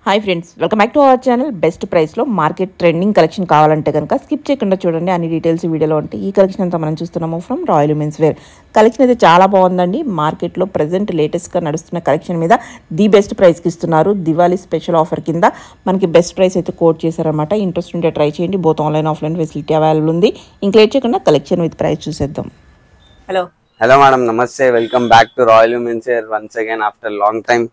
Hi friends, welcome back to our channel. Best ప్రైస్లో market trending collection కావాలంటే కనుక skip చేయకుండా చూడండి. అన్ని డీటెయిల్స్ వీడియోలో ఉంటాయి. ఈ కలెక్షన్ అంతా మనం చూస్తున్నాము from royal women's wear. Collection అయితే చాలా బాగుందండి. మార్కెట్లో ప్రజెంట్ లేటెస్ట్గా నడుస్తున్న కలెక్షన్ మీద ది బెస్ట్ ప్రైస్కి ఇస్తున్నారు. దివాళీ స్పెషల్ ఆఫర్ కింద మనకి బెస్ట్ ప్రైస్ అయితే కోట్ చేశారనమాట. ఇంట్రెస్ట్ ఉంటే ట్రై చేయండి. Both online offline facility available ఉంది. ఇంకా లేట్ చేయకుండా కలెక్షన్ విత్ ప్రైస్ చూసేద్దాం. హలో మేడం, నమస్తే. Welcome back to royal women's wear once again after long time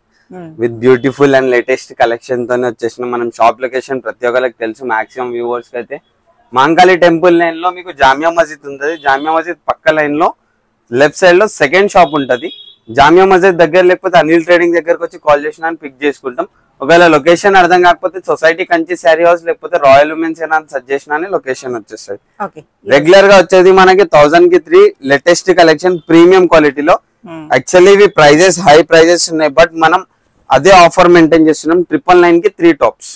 with beautiful and latest collection తోనే వచ్చేసిన. మనం షాప్ లొకేషన్ ప్రతి ఒక్కరికి తెలుసు, మాక్సిమం వ్యూవర్స్ కి అయితే. మాంకాళి టెంపుల్ లైన్ లో మీకు జామియా మస్జిద్ ఉంటుంది. జామియా మస్జిద్ పక్క లైన్ లో లెఫ్ట్ సైడ్ లో సెకండ్ షాప్ ఉంటది. జామియా మస్జిద్ దగ్గర లేకపోతే అనిల్ ట్రేడింగ్ దగ్గరకు వచ్చి కాల్ చేసిన పిక్ చేసుకుంటాం. ఒకవేళ లొకేషన్ అర్థం కాకపోతే సొసైటీ కంచి శారీ హౌస్ లేకపోతే రాయల్ ఉమెన్స్ వేర్ అని సజెస్ట్ చేసిన లొకేషన్ వచ్చేస్తుంది. రెగ్యులర్ గా వచ్చేది మనకి 1000 కి 3 లేటెస్ట్ కలెక్షన్ ప్రీమియం క్వాలిటీలో. యాక్చువల్లీ ఇవి ప్రైజెస్ హై ప్రైజెస్ ఉన్నాయి, బట్ మనం అదే ఆఫర్ మెయింటైన్ చేస్తున్నాం. 999 కి 3 టాప్స్.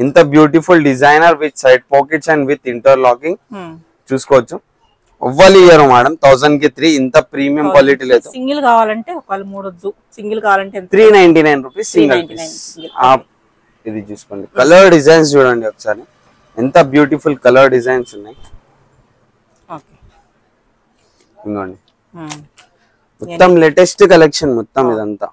ఇంత beautiful designer with side pockets and with interlocking చూసుకోవచ్చు. ఎవ్వరు ఇయ్యరు మేడం 1000 కి 3 ఇంత ప్రీమియం క్వాలిటీ లేదు. సింగిల్ కావాలంటే ఒకవేళ 3 సింగిల్ కావాలంటే 399 రూపీస్ సింగిల్ పీస్. ఇది చూసుకోండి. కలర్ డిజైన్స్ చూడండి ఒకసారి, ఎంత బ్యూటిఫుల్ కలర్ డిజైన్స్ ఉన్నాయి. ఇంకోండి మొత్తం లేటెస్ట్ కలెక్షన్ మొత్తం. ఇదంతా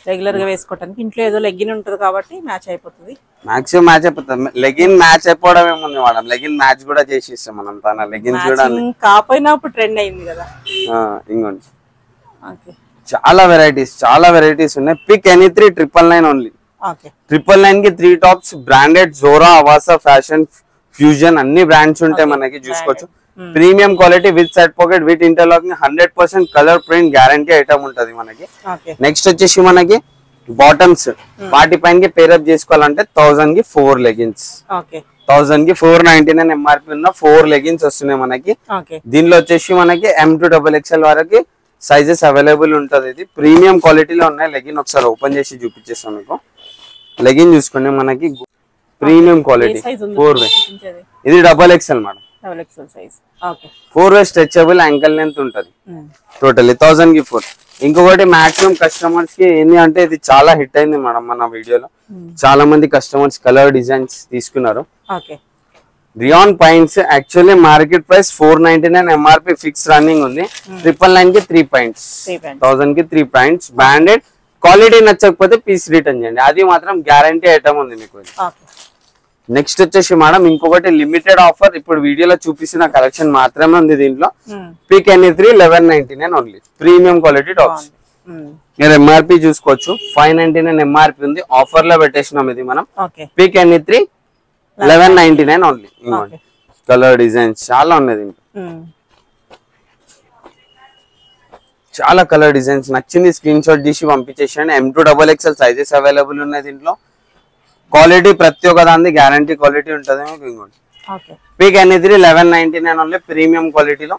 రెగ్యులర్ గా వేసుకోవడానికి ఇంట్లో ఏదో లెగ్గిన్ ఉంటది కాబట్టి మ్యాచ్ అయిపోతుంది. మాక్సిమం మ్యాచ్ అయిపోతుంది. లెగిన్ మ్యాచ్ అయిపోవడం ఏముంది మేడం, లెగిన్ మ్యాచ్ కూడా చేసి ఇస్తాం మనం. తన లెగిన్స్ కూడా కాపోయినా ఇప్పుడు ట్రెండ్ అయింది కదా. ఇంకోండి చాలా వెరైటీస్ ఉన్నాయి. Pick any 3 999 only. 999 కి 3 tops. Branded Zora, Avasa, fashion, fusion అన్ని బ్రాండ్స్ ఉంటాయి మనకి. చూసుకోవచ్చు. Premium quality with side pocket with interlocking 100% colour print guarantee item ఉంటది మనకి. నెక్స్ట్ వచ్చేసి మనకి బాటమ్స్ వాటి పైన పేరప్ చేసుకోవాలంటే 1000 కి 4 లెగిన్స్. 1000 కి 499 ఎంఆర్పి ఉన్న 4 లెగిన్స్ వస్తున్నాయి మనకి. దీనిలో వచ్చేసి మనకి M to XXL వరకు సైజెస్ అవైలబుల్ ఉంటది. ఇది ప్రీమియం క్వాలిటీలో ఉన్నాయి లెగిన్. ఒకసారి ఓపెన్ చేసి చూపించేస్తాం మీకు. లెగిన్ చూసుకోండి మనకి ప్రీమియం క్వాలిటీ 4 వే. ఇది XXL మేడం. 4 వే స్ట్రెచబుల్ యాంకల్ లెంత్ ఉంటది. టోటల్లీ 1000 కి 4. ఇంకొకటి మాక్సిమం కస్టమర్స్ కి ఏంటి అంటే ఇది చాలా హిట్ అయింది మేడం మన వీడియోలో. చాలా మంది కస్టమర్స్ కలర్ డిజైన్స్ తీసుకున్నారు. Rayon points actually market price 499 MRP fix running ఉంది. 999 కి 3 పాయింట్స్. 1000 కి 3 పాయింట్స్. బ్రాండెడ్ క్వాలిటీ నచ్చకపోతే పీస్ రిటర్న్ చేయండి, అది మాత్రం గ్యారంటీ ఐటమ్ ఉంది మీకు. నెక్స్ట్ వచ్చేసి మేడం ఇంకొకటి లిమిటెడ్ ఆఫర్. ఇప్పుడు వీడియోలో చూపిస్తున్న కలెక్షన్ మాత్రమే ఉంది దీంట్లో. Pick any 3 1199 only. Premium quality tops. మీరు ఎంఆర్పి చూసుకోవచ్చు. 599 ఎంఆర్పి ఉంది. ఆఫర్ లో పెట్టేసినాం ఇది మనం. Pick any 3 1199 only. Colour designs చాలా ఉన్నాయి దీంట్లో. చాలా కలర్ డిజైన్స్ నచ్చింది స్క్రీన్ షాట్ తీసి పంపించేసాను. M to XXL sizes available ఉన్నాయి దీంట్లో. క్వాలిటీ ప్రతి ఒక్క దాని గ్యారంటీ క్వాలిటీ ఉంటుంది మీకు. ఇంకోటి పిక్ ఎనీ 3 1199 ఓన్లీ ప్రీమియం క్వాలిటీలో.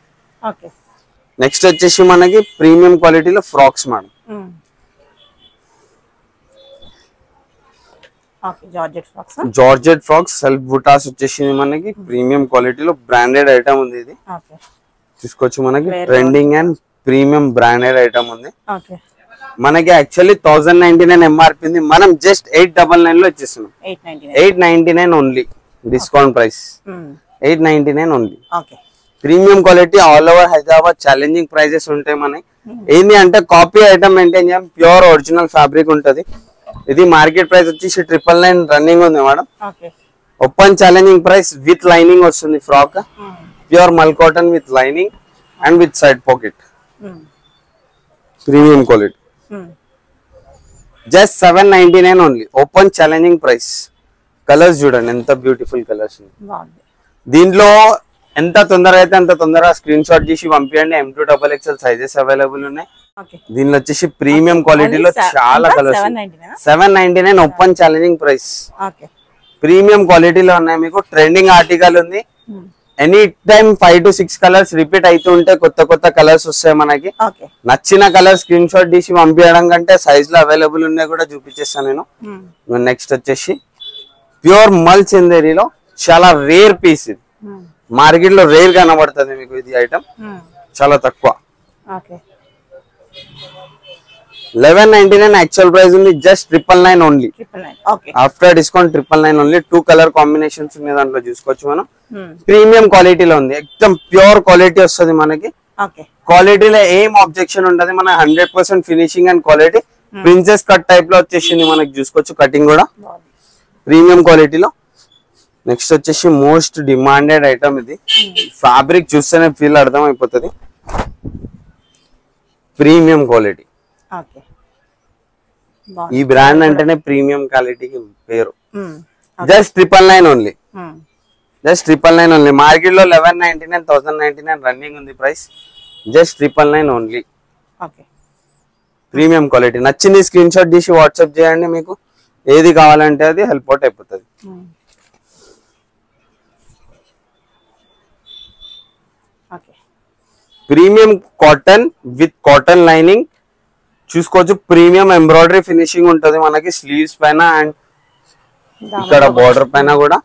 నెక్స్ట్ వచ్చేసి మనకి ప్రీమియం క్వాలిటీలో frocks madam. Georgette frocks self బుటాస్ వచ్చేసి మనకి ప్రీమియం క్వాలిటీలో. బ్రాండెడ్ ఐటమ్ ఉంది ఇది. చూసుకోవచ్చు మనకి trending and premium branded item ఉంది మనకి. యాక్చువల్లీ 1099 ఎంఆర్పి ఉంది, మనం జస్ట్ 899 లో ఇచ్చేస్తున్నాం. 899 only. Discount price 899 only. Premium quality all over Hyderabad challenging prices ఉంటాయి మనకి. ఏంటి అంటే కాపీ ఐటమ్ మెయింటైన్ చేయం, ప్యూర్ ఒరిజినల్ ఫ్యాబ్రిక్ ఉంటది. ఇది మార్కెట్ ప్రైస్ వచ్చేసి 999 రన్నింగ్ ఉంది madam. Open challenging price with lining వస్తుంది. Frock pure mul cotton with lining and with side pocket. Premium quality just 799 only. Open challenging price. Colours చూడండి ఎంత beautiful colours. దీంట్లో ఎంత తొందరగా అయితే అంత తొందరగా స్క్రీన్ షాట్ చేసి పంపించండి. M to XXL sizes available ఉన్నాయి. దీనిలో వచ్చేసి ప్రీమియం క్వాలిటీలో చాలా colours. 799 open challenging price. Premium క్వాలిటీలో ఉన్నాయి మీకు. ట్రెండింగ్ ఆర్టికల్ ఉంది. Any time 5 to 6 colours repeat అవుతూ ఉంటే కొత్త కలర్స్ వస్తాయి మనకి. నచ్చిన కలర్ స్క్రీన్ షాట్ తీసి పంపించడం కంటే సైజ్ లో అవైలబుల్ ఉన్నాయి కూడా చూపించేస్తాను నేను. నెక్స్ట్ వచ్చేసి ప్యూర్ మల్ చందేరిలో చాలా రేర్ పీస్. ఇది మార్కెట్ లో రేర్ కనబడుతుంది మీకు. ఇది ఐటమ్ చాలా తక్కువ. 1199 యాక్చువల్ ప్రైస్ ఉంది, just 999 only. 999. Okay. After discount 999 only. 2 colour combinations ఉన్నాయి దాంట్లో, చూసుకోవచ్చు మనం. ప్రీమియం క్వాలిటీలో ఉంది, ఎక్దమ్ ప్యూర్ క్వాలిటీ వస్తుంది మనకి. ఓకే. క్వాలిటీలో ఏం ఆబ్జెక్షన్ ఉండదు, మన 100% finishing and quality. Princess cut type లో వచ్చేసింది మనకి, చూసుకోవచ్చు కటింగ్ కూడా ప్రీమియం క్వాలిటీలో. నెక్స్ట్ వచ్చేసి మోస్ట్ డిమాండెడ్ ఐటమ్ ఇది. ఫ్యాబ్రిక్ చూస్తేనే ఫీల్ అర్థం అయిపోతుంది, ప్రీమియం క్వాలిటీ. ఈ బ్రాండ్ అంటేనే ప్రీమియం క్వాలిటీకి పేరు. Just 999 only, just 999 only. Market లో 1199, 1099 రన్నింగ్ ఉంది price. Just 999 only. Premium quality. నచ్చింది స్క్రీన్ షాట్ తీసి వాట్సాప్ చేయండి, మీకు ఏది కావాలంటే అది హెల్ప్ అవుట్ అయిపోతుంది. Premium cotton with cotton lining చూసుకోవచ్చు. ప్రీమియం ఎంబ్రాయిడరీ ఫినిషింగ్ ఉంటది మనకి స్లీవ్స్ పైన అండ్ ఇక్కడ బార్డర్ పైన కూడా.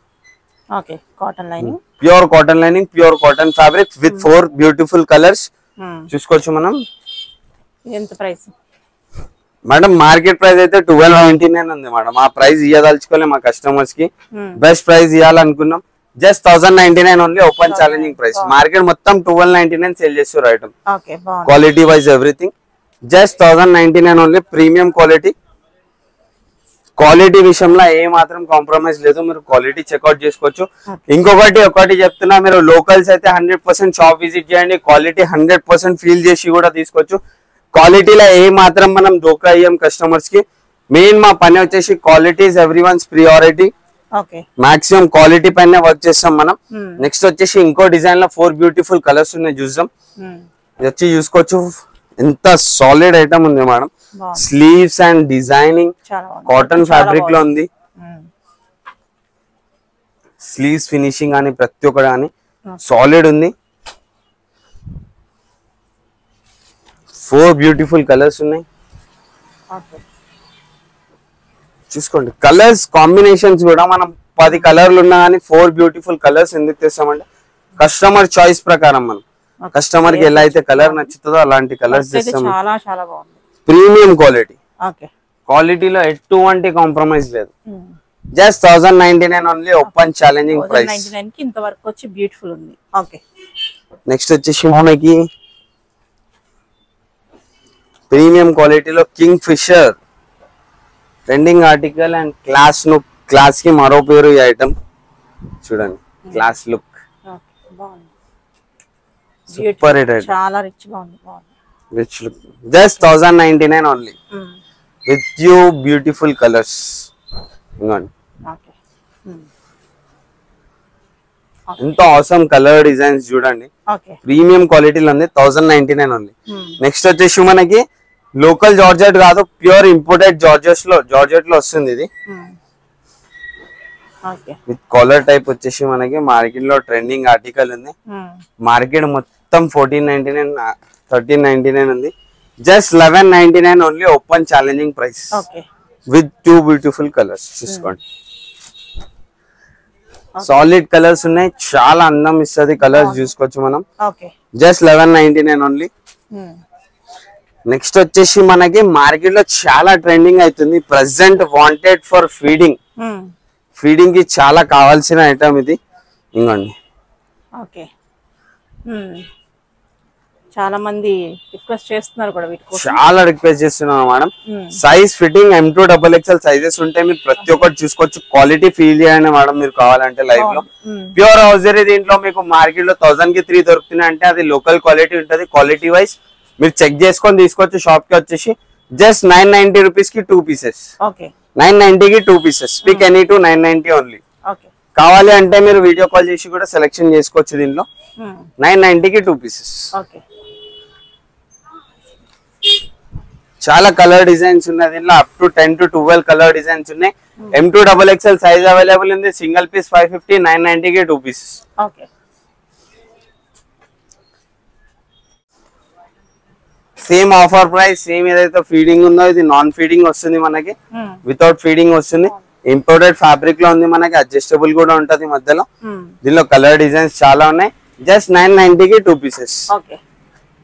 Cotton lining, pure cotton lining, pure cotton fabric with 4 beautiful colours చూసుకోవచ్చు మనం. ఎంత ప్రైస్ మేడం? మార్కెట్ ప్రైస్ అయితే 1299 ఉంది మేడం. ఆ ప్రైస్ ఇవ్వదలుచుకోలే మా కస్టమర్స్ కి, బెస్ట్ ప్రైస్ ఇవ్వాలనుకున్నాం. Just 1099 only, open challenging price. Market మొత్తం 1299 సేల్ చేస్తారు item, quality wise everything. Just 1099 only, premium quality. Quality విషయంలో ఏ మాత్రం కాంప్రమైజ్ లేదు, మీరు క్వాలిటీ చెక్అవుట్ చేసుకోవచ్చు. ఒకటి చెప్తున్నా, మీరు లోకల్స్ అయితే 100% షాప్ విజిట్ చేయండి, క్వాలిటీ 100% ఫీల్ చేసి కూడా తీసుకోవచ్చు. క్వాలిటీలో ఏ మాత్రం మనం దోకా అయ్యాం కస్టమర్స్ కి. మెయిన్ మా పని వచ్చేసి quality is everyone's priority. Maximum quality పైన వర్క్ చేస్తాం మనం. నెక్స్ట్ వచ్చేసి ఇంకో డిజైన్ లో 4 బ్యూటిఫుల్ కలర్స్ ఉన్నాయి, చూద్దాం. ఇది వచ్చి చూసుకోవచ్చు, ఎంత సాలిడ్ ఐటమ్ ఉంది madam. Sleeves and designing cotton fabric లో ఉంది. స్లీవ్స్ ఫినిషింగ్ కానీ ప్రతి ఒక్కటి కానీ సాలిడ్ ఉంది. 4 బ్యూటిఫుల్ కలర్స్ ఉన్నాయి, చూసుకోండి. కలర్స్ కాంబినేషన్స్ కూడా మనం 10 కలర్లు ఉన్నా కానీ 4 బ్యూటిఫుల్ కలర్స్ ఎందుకు తెస్తామంటే కస్టమర్ చాయిస్ ప్రకారం, మనం కస్టమర్ కి ఎలా అయితే కలర్ నచ్చుతుందో అలాంటి కలర్స్ తెస్తాం. ప్రీమియం క్వాలిటీ, క్వాలిటీలో ఎటువంటి కాంప్రమైజ్ లేదు. Just 1099 only, open challenging price. Next వచ్చేసి మనకి ప్రీమియం క్వాలిటీలో Kingfisher trending article and class కి మరో పేరు ఈ ఐటమ్. చూడండి, class look, super hit item, చాలా rich look. Just 1099 only with you beautiful colours. ఎంతో ఆసమ్ కలర్ డిజైన్స్ చూడండి, ప్రీమియం క్వాలిటీలో ఉంది. 1099 ఓన్లీ. నెక్స్ట్ వచ్చేసి మనకి లోకల్ జార్జెట్ కాదు, ప్యూర్ ఇంపోర్టెడ్ జార్జెట్ లో వస్తుంది ఇది. విత్ కాలర్ టైప్ వచ్చేసి మనకి మార్కెట్ లో ట్రెండింగ్ ఆర్టికల్ ఉంది. మార్కెట్ మొత్తం 1499, 1399 ఉంది. Just 1199 only, open challenging price with 2 beautiful colours. చూసుకోండి, సాలిడ్ కలర్స్ ఉన్నాయి, చాలా అందం ఇస్తుంది కలర్స్, చూసుకోవచ్చు మనం. Just 1199 only. నెక్స్ట్ వచ్చేసి మనకి మార్కెట్ లో చాలా ట్రెండింగ్ అవుతుంది ప్రెసెంట్, వాంటెడ్ ఫర్ ఫీడింగ్ కి చాలా కావాల్సిన ఐటమ్ ఇది. ఇంకోండి, చాలా మంది రిక్వెస్ట్ చేస్తున్నారు కూడా, చాలా రిక్వెస్ట్ చేస్తున్నారు madam. Size fitting M2XXL sizes ఉంటాయి, మీరు ప్రతి ఒక్కటి చూసుకోవచ్చు. క్వాలిటీ ఫీల్ చేయండి మేడం మీరు కావాలంటే లైవ్ లో. ప్యూర్ హౌజరీ దీంట్లో మీకు మార్కెట్ లో 1000 కి 3 దొరుకుతున్నాయి అంటే అది లోకల్ క్వాలిటీ ఉంటుంది. క్వాలిటీ వైజ్ మీరు చెక్ చేసుకొని తీసుకోవచ్చు. షాప్ కి వచ్చేసి జస్ట్ 990 రూపీస్ కి 2 పీసెస్, 990 కి 2 pieces. Speak any to 990 only. కావాలి అంటే మీరు వీడియో కాల్ చేసి కూడా సెలెక్షన్ చేసుకోవచ్చు. దీనిలో 990 కి 2 పీసెస్. చాలా కలర్ డిజైన్స్ ఉన్నాయి దీనిలో, up to 10 to 12 colour designs ఉన్నాయి. M2XXL సైజ్ అవైలబుల్ ఉంది. సింగిల్ పీస్ 550, 990 కి 2 pieces. Same offer price, same ఏదైతే ఫీడింగ్ ఉందో ఇది నాన్ ఫీడింగ్ వస్తుంది మనకి, వితౌట్ ఫీడింగ్ వస్తుంది. ఇంపోర్టెడ్ ఫ్యాబ్రిక్ లో ఉంది మనకి, అడ్జస్టబుల్ కూడా ఉంటది మధ్యలో. దీనిలో కలర్ డిజైన్స్ చాలా ఉన్నాయి. జస్ట్ 990 కి 2 pieces,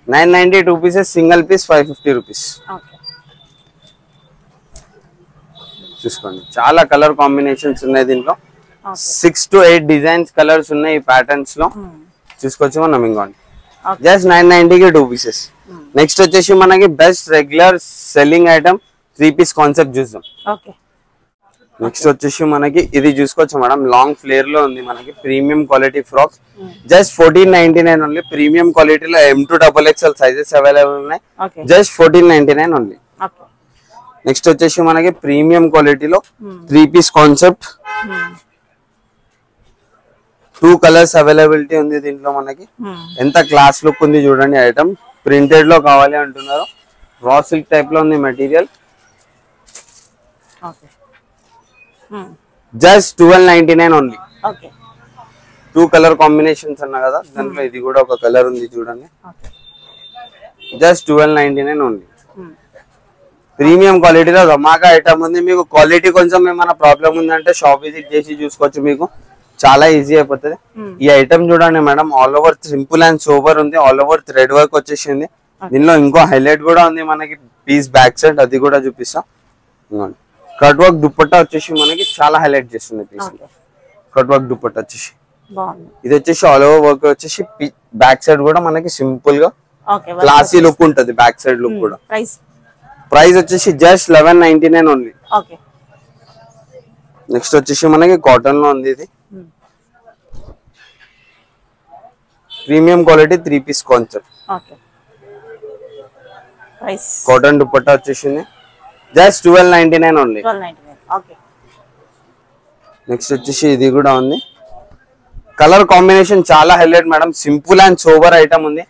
990 2 pieces. Single piece 550 rupees. చూసుకోండి చాలా కలర్ కాంబినేషన్స్ ఉన్నాయి దీంట్లో 6 to 8 డిజైన్స్ కలర్స్ ఉన్నాయి ఈ ప్యాటర్న్స్ లో చూసుకోవచ్చు మనం ఇంకోండి జస్ట్ 990 కి 2 పీసెస్ నెక్స్ట్ వచ్చేసి మనకి best regular selling item 3 piece concept చూద్దాం నెక్స్ట్ వచ్చేసి మనకి ఇది చూసుకోవచ్చు మేడం లాంగ్ ఫ్లేర్ లో ఉంది మనకి premium quality frocks just 1499 only premium క్వాలిటీలో M2XXL సైజెస్ అవైలబుల్ ఉన్నాయి జస్ట్ 1499 ఓన్లీ నెక్స్ట్ వచ్చేసి మనకి ప్రీమియం క్వాలిటీలో 3 పీస్ కాన్సెప్ట్ 2 కలర్స్ అవైలబిలిటీ ఉంది దీంట్లో మనకి ఎంత క్లాస్ లుక్ ఉంది చూడండి ఐటమ్ ప్రింటెడ్ లో కావాలి అంటున్నారు రా సిల్క్ టైప్ లో ఉంది material just 1299 only 2 colour combinations అన్నా కదా దాంట్లో ఇది కూడా ఒక కలర్ ఉంది చూడండి జస్ట్ 1299 ఓన్లీ ప్రీమియం క్వాలిటీలో ధమాకా ఐటమ్ ఉంది మీకు క్వాలిటీ కొంచెం ఏమైనా ప్రాబ్లం ఉందంటే షాప్ విజిట్ చేసి చూసుకోవచ్చు మీకు చాలా ఈజీ అయిపోతుంది ఈ ఐటమ్ చూడండి madam all over simple and sober ఉంది ఆల్ ఓవర్ థ్రెడ్ వర్క్ వచ్చేసింది దీనిలో ఇంకో హైలైట్ కూడా ఉంది మనకి పీస్ బ్యాక్ సైడ్ అది కూడా చూపిస్తాం కట్ వర్క్ దుపట్టా వచ్చేసి మనకి చాలా హైలైట్ చేస్తుంది పీస్ కట్ వర్క్ దుపట్టా వచ్చేసి ఇది వచ్చేసి ఆల్ ఓవర్ వర్క్ వచ్చేసి బ్యాక్ సైడ్ కూడా మనకి సింపుల్ గా క్లాసీ లుక్ ఉంటది బ్యాక్ సైడ్ లుక్ కూడా ప్రైస్ వచ్చేసి జస్ట్ 1199 ఓన్లీ నెక్స్ట్ వచ్చేసి మనకి కాటన్ లో ఉంది ఇది premium quality 3 piece concept cotton dupatta వచ్చేసింది జస్ట్ 1299 ఓన్లీ నెక్స్ట్ వచ్చేసి ఇది కూడా ఉంది కలర్ కాంబినేషన్ చాలా highlight madam simple and sober item ఉంది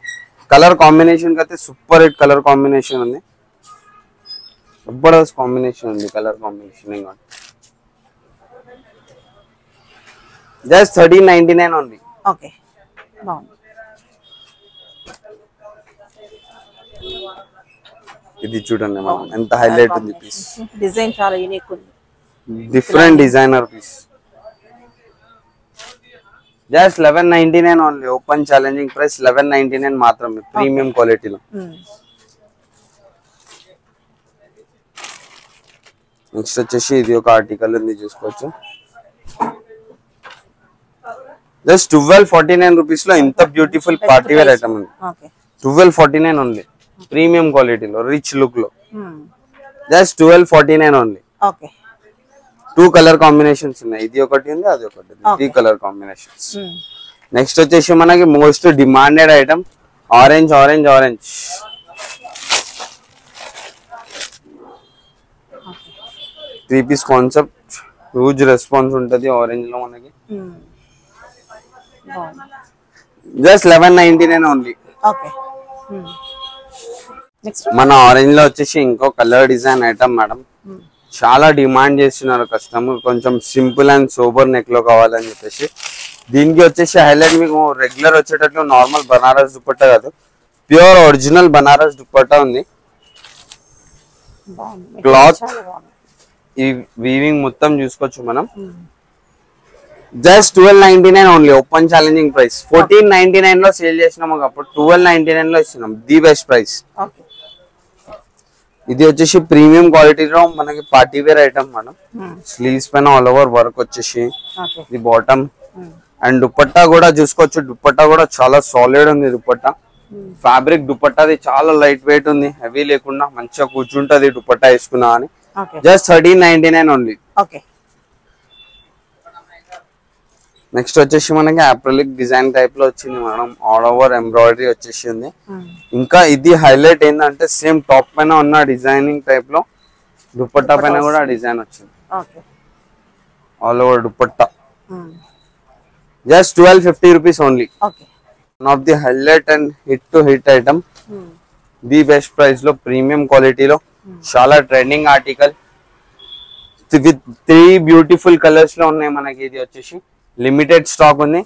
కలర్ కాంబినేషన్ అయితే సూపర్ హిట్ కలర్ కాంబినేషన్ ఉంది జబర్దస్త్ కాంబినేషన్ ఉంది కలర్ కాంబినేషన్ ఇంకా జస్ట్ 1399 ఓన్లీ ఇది చూడండి మనం ఎంత హైలైట్ ఉంది పీస్ డిజైన్ చాలా యూనిక్ ఉంది different designer piece just 1199 only open challenging price 1199 మాత్రమే ప్రీమియం క్వాలిటీలో నెక్స్ట్ వచ్చేసి ఇది ఒక ఆర్టికల్ ఉంది చూసుకోవచ్చు జస్ట్ 1249 రూపీస్ లో ఇంత బ్యూటిఫుల్ పార్టీ వేర్ ఐటమ్ ఉంది 1249 ఓన్లీ ప్రీమియం క్వాలిటీలో రిచ్ లుక్ లో జస్ట్ 1249 ఓన్లీ 2 కలర్ కాంబినేషన్స్ ఉన్నాయి ఇది ఒకటి ఉంది అది ఒకటి 3 కలర్ కాంబినేషన్స్ నెక్స్ట్ వచ్చేసి మనకి most demanded item orange orange orange 3 piece concept huge response ఉంటది ఆరెంజ్ లో మనకి జస్ట్ 1199 ఓన్లీ మన ఆరెంజ్ లో వచ్చేసి ఇంకో కలర్ డిజైన్ ఐటమ్ మేడం చాలా డిమాండ్ చేస్తున్నారు కస్టమర్ కొంచెం సింపుల్ అండ్ సోబర్ నెక్ లో కావాలని చెప్పేసి దీనికి వచ్చేసి హైలైట్ మీకు రెగ్యులర్ వచ్చేటట్లు నార్మల్ బనారస్ దుపట్టా కాదు ప్యూర్ ఒరిజినల్ బనారస్ దుపట్టా ఉంది క్లాత్ ఈ వీవింగ్ మొత్తం చూసుకోవచ్చు మనం just 1299 only open challenging price 1499 లో సేల్ చేసినాము అప్పుడు 1299 లో ఇస్తున్నాం ది బెస్ట్ ప్రైస్ ఇది వచ్చేసి ప్రీమియం క్వాలిటీలో మనకి party wear item madam sleeves పైన ఆల్ ఓవర్ వర్క్ వచ్చేసి ఇది బాటమ్ అండ్ దుపట్టా కూడా చూసుకోవచ్చు దుపట్టా కూడా చాలా సాలిడ్ ఉంది దుపట్టా ఫ్యాబ్రిక్ దుపట్టాది చాలా లైట్ వెయిట్ ఉంది హెవీ లేకుండా మంచిగా కూర్చుంటది దుపట్టా వేసుకున్నా అని జస్ట్ 1399 ఓన్లీ నెక్స్ట్ వచ్చేసి మనకి అప్రిలిక్ డిజైన్ టైప్ లో వచ్చింది మేడం ఆల్ ఓవర్ ఎంబ్రాయిడరీ వచ్చేసింది ఇంకా ఇది హైలైట్ ఏంటంటే సేమ్ టాప్ పైన ఉన్న డిజైనింగ్ టైప్ లో దుపట్టా పైన కూడా డిజైన్ వచ్చింది all over dupatta just 1250 rupees only one of the highlight and hit to hit item the best price లో ప్రీమియం క్వాలిటీలో చాలా trending article with 3 beautiful colours లో ఉన్నాయి మనకి ఇది వచ్చేసి లిమిటెడ్ స్టాక్ ఉంది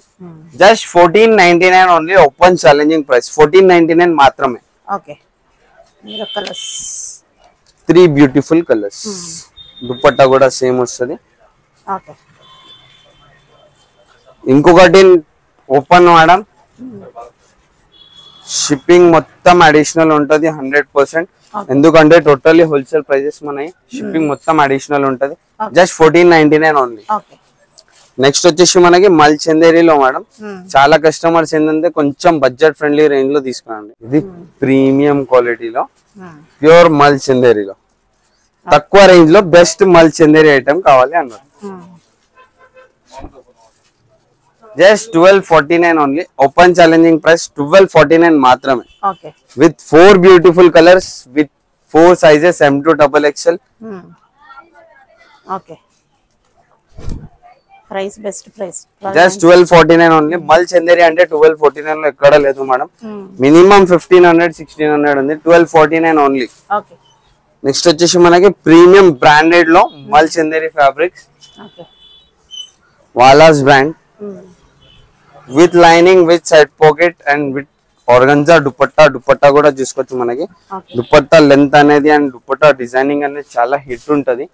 just 1499 only open challenging price 1499 మాత్రమే 3 బ్యూటిఫుల్ కలర్స్ దుపట్టా కూడా సేమ్ వస్తుంది ఇంకొకటి ఓపెన్ మేడం షిప్పింగ్ మొత్తం అడిషనల్ ఉంటది 100% ఎందుకంటే టోటల్లీ హోల్సేల్ ప్రైజెస్ మనకి షిప్పింగ్ మొత్తం అడిషనల్ ఉంటది జస్ట్ 1499 ఓన్లీ. ఓకే. నెక్స్ట్ వచ్చేసి మనకి మల్ చందేరిలో మేడం చాలా కస్టమర్స్ ఏంటంటే కొంచెం బడ్జెట్ ఫ్రెండ్లీ రేంజ్ లో తీసుకురండి. ఇది ప్రీమియం క్వాలిటీలో ప్యూర్ మల్ చందేరిలో తక్కువ రేంజ్ లో బెస్ట్ మల్ చందేరి ఐటమ్ కావాలి అన్నారు. Just 1249 only. Open challenging price 1249 మాత్రమే. Okay. With 4 beautiful colours with 4 sizes M2 XXL. Okay. Price best price just 1249 only. మల్ చందేరి అంటే 1249 లో ఎక్కడ లేదు మేడం. మినిమం 1500 1600 ఉంది. 1249 ఓన్లీ. ఓకే. నెక్స్ట్ వచ్చేసి మనకి ప్రీమియం బ్రాండెడ్ లో మల్ చందేరి ఫ్యాబ్రిక్స్. ఓకే. వాలాస్ brand with lining with side pocket and with organza dupatta కూడా చూసుకోవచ్చు. మనకి దుపట్టా లెంత్ అనేది అండ్ దుపట్టా డిజైనింగ్ అనేది చాలా హిట్ ఉంటది.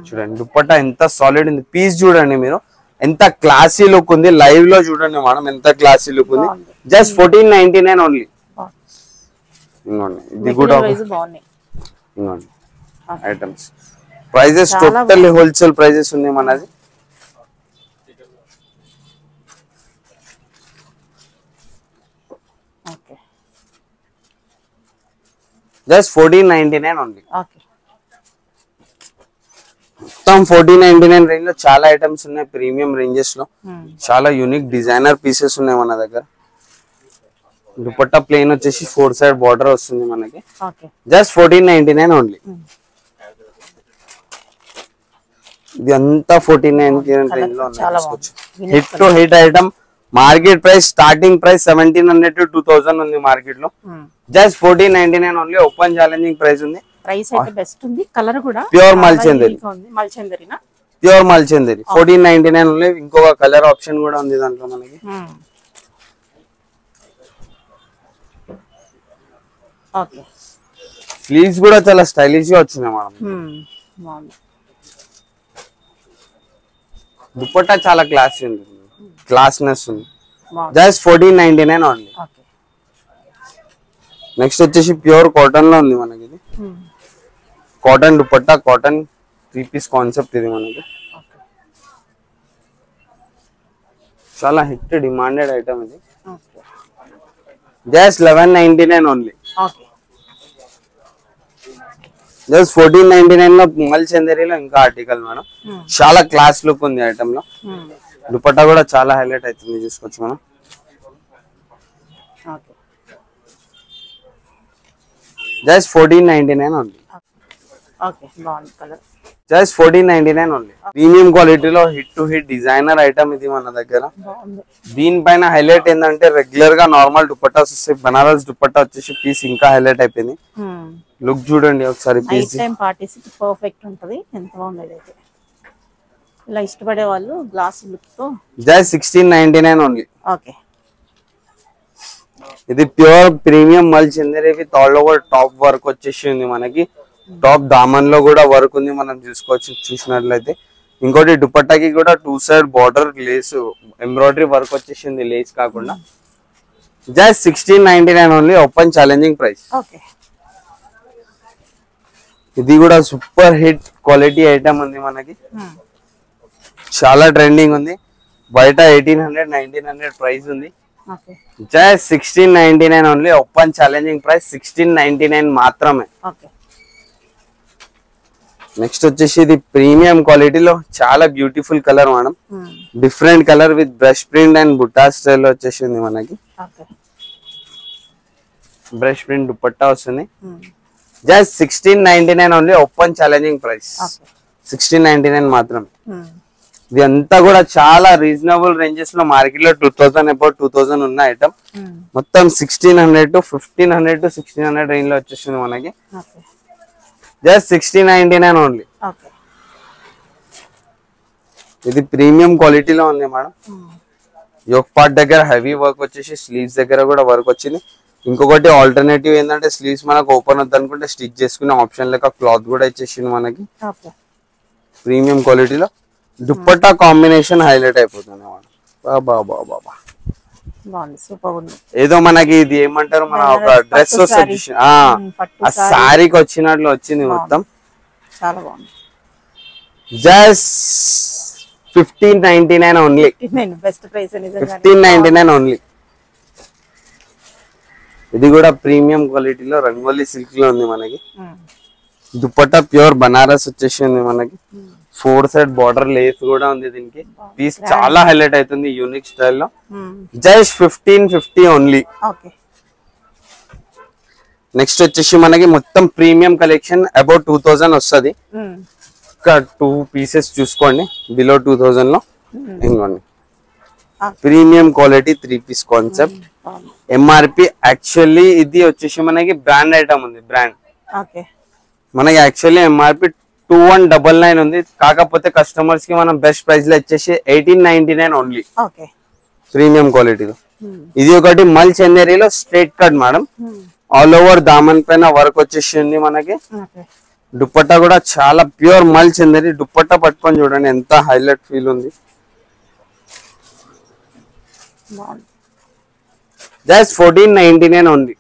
చూడండి దుపట్టా ఎంత సాలిడ్ ఉంది. పీస్ చూడండి మీరు ఎంత క్లాసీ లుక్ ఉంది. లైవ్ లో చూడండి మనం ఎంత క్లాసీ లుక్ ఉంది. Just 1499 only. ఇంకోండి ఇది కూడా ఇంకోండి items prices totally wholesale prices ఉంది మనది. Just 1499 only. మొత్తం 1499 రేంజ్ లో చాలా ఐటమ్స్ ఉన్నాయి. ప్రీమియం రేంజెస్ లో చాలా యూనిక్ డిజైనర్ పీసెస్ ఉన్నాయి మన దగ్గర. దుపట్టా ప్లెయిన్ వచ్చేసి 4 సైడ్ బార్డర్ వస్తుంది మనకి. Just 1499 only. ఇది అంతా 1499 రేంజ్ లో ఉన్నాయి. Hit to hit item. Market price starting price 1700 to 2000 ఉంది మార్కెట్ లో. Just 1499 only. Open challenging price ఉంది. ప్రైస్ అయితే బెస్ట్ ఉంది. కలర్ కూడా ప్యూర్ మల్ చందేరి. మల్ చందేరినా? Pure mul Chanderi 1499 only. ఇంకొక కలర్ ఆప్షన్ కూడా ఉంది దాంట్లో మనకి. ఓకే. స్లీవ్స్ కూడా చాలా స్టైలిష్ గా వచ్చినాయి మేడం. దుపట్టా చాలా క్లాసీ ఉంది. క్లాస్నెస్ ఉంది. Just 1499 only. నెక్స్ట్ వచ్చేసి ప్యూర్ కాటన్ లో ఉంది మనకి. ఇది cotton dupatta cotton 3 piece concept ఇది మనకి. చాలా హిట్ డిమాండెడ్ ఐటమ్ ఇది. Just 1199 only. జస్ట్ 1499 లో మల్ చందేరిలో ఇంకా ఆర్టికల్ మేడం. చాలా క్లాస్ లుక్ ఉంది ఐటమ్ లో. దుపట్టా కూడా చాలా హైలైట్ అవుతుంది చూసుకోవచ్చు మనం. Just 1499 only. Just 1499 only. Premium క్వాలిటీలో hit to hit designer item ఇది మన దగ్గర. దీనిపైన హైలైట్ ఏంటంటే రెగ్యులర్ గా నార్మల్ దుపట్టాస్ వస్తాయి. బనారస్ దుపట్టా వచ్చేసి పీస్ ఇంకా హైలైట్ అయిపోయింది. లుక్ చూడండి ఒకసారి. పీస్ పర్ఫెక్ట్ ఉంటది. ఎంత బాగుంది అయితే. ఇలా ఇష్టపడే వాళ్ళు గ్లాస్ లుక్ తో. Just 1699 only. ఓకే. ఇది ప్యూర్ ప్రీమియం మల్ Chanderi with all over top work వచ్చేసి ఉంది మనకి. టాప్ దామన్ లో కూడా వర్క్ ఉంది మనం చూసుకోవచ్చు చూసినట్లయితే. ఇంకోటి దుపట్టాకి కూడా 2 side border lace embroidery work వచ్చేసింది లేస్ కాకుండా. Just 1699 only. Open challenging price. ఇది కూడా సూపర్ హిట్ క్వాలిటీ ఐటమ్ ఉంది మనకి. చాలా ట్రెండింగ్ ఉంది. బయట 1800 1900 ప్రైస్ ఉంది. Just 1699 only. Open challenging price 1699 మాత్రమే. నెక్స్ట్ వచ్చేసి ఇది ప్రీమియం క్వాలిటీలో చాలా beautiful colour madam. Different colour with brush print and butta style వచ్చేసింది మనకి. బ్రష్ ప్రింట్ దుపట్టా వస్తుంది. Just 1699 only. Open challenging price 1699 మాత్రమే. ఇది అంతా కూడా చాలా రీజనబుల్ రేంజెస్ లో మార్కెట్ లో 2000 అబౌట్ 2000 ఉన్న ఐటమ్. మొత్తం 1600 to 1500 to 1600 రేంజ్ లో వచ్చేసింది మనకి. Just 1699 only. ఇది ప్రీమియం క్వాలిటీలో ఉంది మేడం. యోక్ పార్ట్ దగ్గర హెవీ వర్క్ వచ్చేసి స్లీవ్స్ దగ్గర కూడా వర్క్ వచ్చింది. ఇంకొకటి ఆల్టర్నేటివ్ ఏంటంటే స్లీవ్స్ మనకు ఓపెన్ వద్దు అనుకుంటే స్టిచ్ చేసుకునే ఆప్షన్ లెక్క క్లాత్ కూడా ఇచ్చేసింది మనకి. ప్రీమియం క్వాలిటీలో దుపట్టా కాంబినేషన్ హైలైట్ అయిపోతుంది మేడం. ఏదో మనకి ఇది ఏమంటారు మన ఒక డ్రెస్ వస్తుంది ఆ శారీకి వచ్చినట్లు వచ్చింది మొత్తం. చాలా బాగుంది. Just 1599 only. Best price 1599 only. ఇది కూడా ప్రీమియం క్వాలిటీలో రంగోలీ సిల్క్ లో ఉంది మనకి. దుపట్టా ప్యూర్ బనారస్ వచ్చేసి ఉంది మనకి. 4 సైడ్ బార్డర్ లేస్ కూడా ఉంది దీనికి. పీస్ చాలా హైలైట్ అవుతుంది యూనిక్ స్టైల్లో. Just 1550 only. నెక్స్ట్ వచ్చేసి మనకి మొత్తం ప్రీమియం కలెక్షన్ అబౌట్ 2000 వస్తుంది. ఇంకా 2 పీసెస్ చూసుకోండి బిలో 2000 లో. ఇంకోండి premium quality 3 piece concept. MRP actually ఇది వచ్చేసి మనకి బ్రాండ్ ఐటమ్ ఉంది. బ్రాండ్ మనకి యాక్చువల్లీ ఎంఆర్పి 2199 ఉంది. కాకపోతే కస్టమర్స్ కి మనం బెస్ట్ ప్రైస్ లో వచ్చేసి 1899 ఓన్లీ ప్రీమియం క్వాలిటీలో. ఇది ఒకటి మల్ చందేరీలో straight cut madam. All over దామన్ పైన వర్క్ వచ్చేసి ఉంది మనకి. దుపట్టా కూడా చాలా ప్యూర్ మల్ చందేరి. దుపట్టా పట్టుకొని చూడండి ఎంత హైలైట్ ఫీల్ ఉంది. Just 1499 only.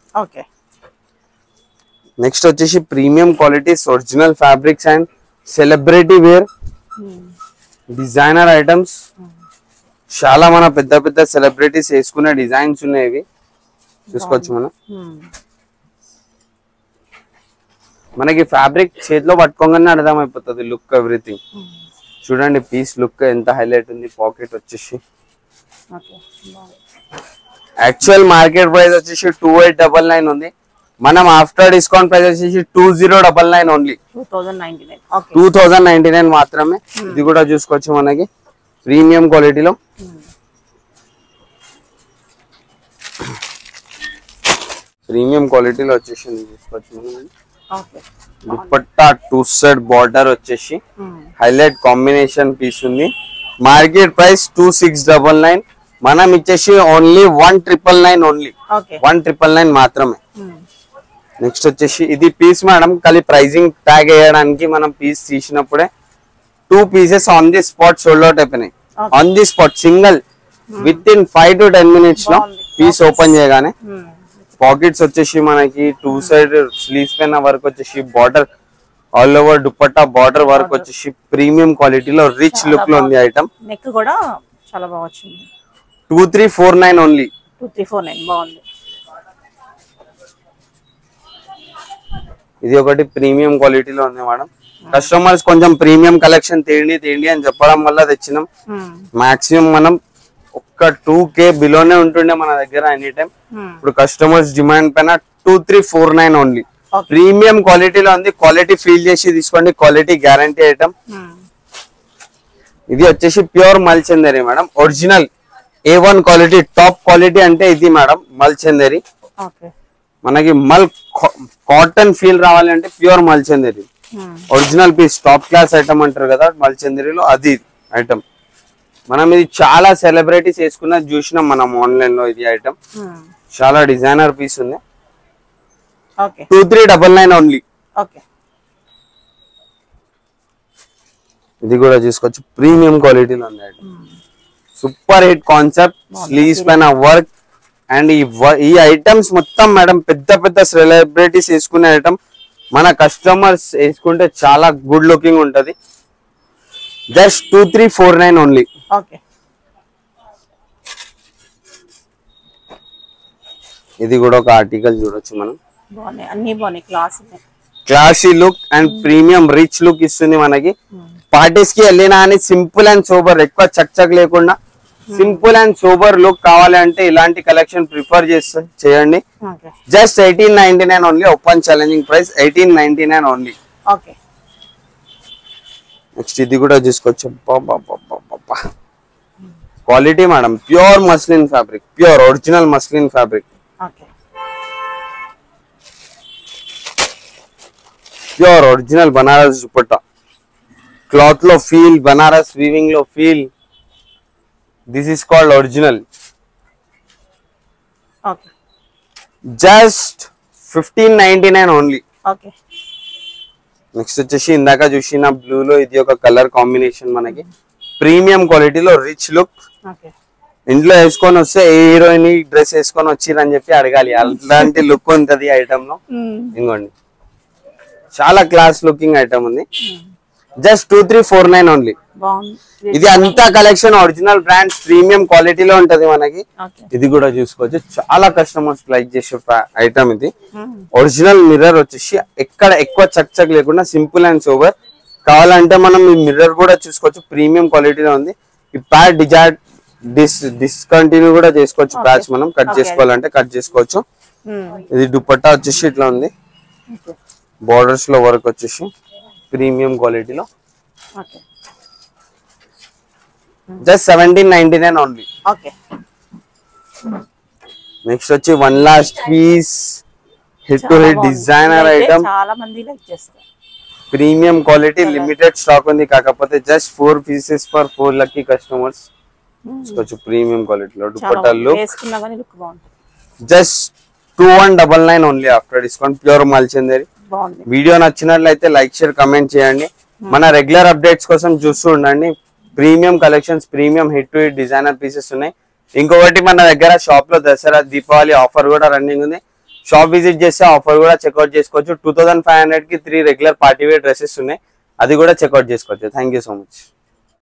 నెక్స్ట్ వచ్చేసి premium qualities original fabrics and celebrity wear designer items. చాలా మన పెద్ద పెద్ద సెలబ్రిటీస్ వేసుకునే డిజైన్స్ ఉన్నాయి. ఇవి చూసుకోవచ్చు మనం. మనకి ఫ్యాబ్రిక్ చేతిలో పట్టుకోగానే అర్థమైపోతుంది లుక్ ఎవ్రీథింగ్. చూడండి పీస్ లుక్ ఎంత హైలైట్ ఉంది. పాకెట్ వచ్చేసి యాక్చువల్ మార్కెట్ ప్రైస్ వచ్చేసి 2899 ఉంది. మనం ఆఫ్టర్ డిస్కౌంట్ ప్రైస్ వచ్చేసి 2099 ఓన్లీ. 2099 మాత్రమే. ఇది కూడా చూసుకోవచ్చు మనకి ప్రీమియం క్వాలిటీలో. ప్రీమియం క్వాలిటీలో వచ్చేసి చూసుకోవచ్చు మనం. దుపట్టా 2 సైడ్ బార్డర్ వచ్చేసి హైలైట్ కాంబినేషన్ పీస్ ఉంది. Market price 2699. మనం ఇచ్చేసి ఓన్లీ 1999 ఓన్లీ. 1999 మాత్రమే. నెక్స్ట్ వచ్చేసి ఇది పీస్ మేడం ఖాళీ ప్రైజింగ్ ట్యాగ్ వేయడానికి మనం పీస్ తీసినప్పుడే 2 pieces on the spot sold out అయిపోయినాయి. On the spot single within 5 to 10 minutes లో పీస్ ఓపెన్ చేయగానే. పాకెట్స్ వచ్చేసి మనకి 2 సైడ్ స్లీవ్స్ పైన వర్క్ వచ్చేసి border all over dupatta border work వచ్చేసి ప్రీమియం క్వాలిటీలో రిచ్ లుక్ లో ఉంది ఐటమ్. నెక్ కూడా చాలా బాగా వచ్చింది. 2349 ఓన్లీ. 2349 బాగుంది. ఇది ఒకటి ప్రీమియం క్వాలిటీలో ఉంది మేడం. కస్టమర్స్ కొంచెం ప్రీమియం కలెక్షన్ తేండి అని చెప్పడం వల్ల తెచ్చినాం. మాక్సిమం మనం ఒక్క 2K బిలోనే ఉంటుండే మన దగ్గర ఎనీ టైం. ఇప్పుడు కస్టమర్స్ డిమాండ్ పైన 2349 ఓన్లీ. ప్రీమియం క్వాలిటీలో ఉంది. క్వాలిటీ ఫీల్ చేసి తీసుకోండి. Quality guarantee item. ఇది వచ్చేసి pure mul Chanderi madam. Original A1 quality top quality అంటే ఇది మేడం మల్ చందేరి. మనకి మల్ కాటన్ ఫీల్ రావాలి అంటే pure mul Chanderi original piece. Top class item అంటారు కదా మల్ చందేరిలో, అది ఐటమ్. మనం ఇది చాలా సెలబ్రిటీస్ వేసుకున్నది చూసినాం మనం ఆన్లైన్ లో. ఇది ఐటమ్ చాలా డిజైనర్ పీస్ ఉంది. 2399 ఓన్లీ. ఇది కూడా చూసుకోవచ్చు ప్రీమియం క్వాలిటీలో ఉంది item. Super hit concept. Sleeves పైన వర్క్ అండ్ ఈ ఐటమ్స్ మొత్తం మేడం పెద్ద పెద్ద సెలబ్రిటీస్ వేసుకునే ఐటమ్. మన కస్టమర్స్ వేసుకుంటే చాలా గుడ్ లుకింగ్ ఉంటది. Just 2349 only. ఇది కూడా ఒక ఆర్టికల్ చూడొచ్చు మనం. అన్ని బాగున్నాయి. Classy look and premium rich look ఇస్తుంది మనకి. పార్టీస్ కి వెళ్ళినా అని సింపుల్ అండ్ సోబర్, ఎక్కువ చక్ లేకుండా సింపుల్ అండ్ సోబర్ లుక్ కావాలంటే ఇలాంటి కలెక్షన్ ప్రిఫర్ చేయండి. Just 1899 only. Open challenging price 1899 only. Next ఇది కూడా చూసుకోవచ్చు. Quality madam pure muslin fabric. Pure original muslin fabric. Pure original Banaras dupatta. Cloth లో ఫీల్, బనారస్ వీవింగ్ లో feel. This is called original. Just 1599 only. Next వచ్చేసి ఇందాక చూసిన blue లో ఇది ఒక కలర్ కాంబినేషన్ మనకి. ప్రీమియం క్వాలిటీలో రిచ్ లుక్. ఇంట్లో వేసుకొని వస్తే ఏ హీరోయిన్ డ్రెస్ వేసుకొని వచ్చిరని చెప్పి అడగాలి. అలాంటి లుక్ ఉంటది ఐటమ్ లో. ఇంకోండి చాలా క్లాస్ లుకింగ్ ఐటమ్ ఉంది. Just 2349 only. బాగుంది. ఇది అంతా కలెక్షన్ ఒరిజినల్ బ్రాండ్స్ ప్రీమియం క్వాలిటీలో ఉంటది మనకి. ఓకే. ఇది కూడా చూసుకోవచ్చు, చాలా కస్టమర్స్ లైక్ చేసే ఐటమ్ ఇది. ఒరిజినల్ మిర్రర్ వచ్చేసి ఎక్కడ ఎక్కువ చక్ చక్ లేకుండా సింపుల్ అండ్ సోబర్. కావాలంటే మనం ఈ మిర్రర్ కూడా చూసుకోవచ్చు, ప్రీమియం క్వాలిటీలో ఉంది. ఈ ప్యాడ్ డిస్కంటిన్యూ కూడా చేసుకోవచ్చు, ప్యాచ్ మనం కట్ చేసుకోవాలంటే కట్ చేసుకోవచ్చు. ఇది దుపట్టా వచ్చేసి ఇట్లా ఉంది, బోర్డర్స్ లో వర్క్ వచ్చేసి ప్రీమియం క్వాలిటీలో. Just 1799 only. నెక్స్ట్ వచ్చి one last piece hit to hit designer item, చాలా మంది లైక్ చేస్తారు. ప్రీమియం క్వాలిటీ, లిమిటెడ్ స్టాక్ ఉంది, కాకపోతే just 4 pieces for 4 lucky customers. Premium క్వాలిటీలో దుపట్టాలు just 2199 only after discount, pure మల్చందేరి. వీడియో నచ్చినట్లయితే లైక్ షేర్ కమెంట్ చేయండి. మన రెగ్యులర్ అప్డేట్స్ కోసం చూస్తూ ఉండండి. Premium collections, premium hit to hit designer pieces ఉన్నాయి. ఇంకొకటి మన దగ్గర షాప్ లో దసరా దీపావళి ఆఫర్ కూడా రన్నింగ్ ఉంది. షాప్ విజిట్ చేస్తే ఆఫర్ కూడా చెక్అౌట్ చేసుకోవచ్చు. 2500 కి 3 రెగ్యులర్ పార్టీ వేర్ డ్రెస్సెస్ ఉన్నాయి, అది కూడా చెక్అౌట్ చేసుకోవచ్చు. Thank you so much.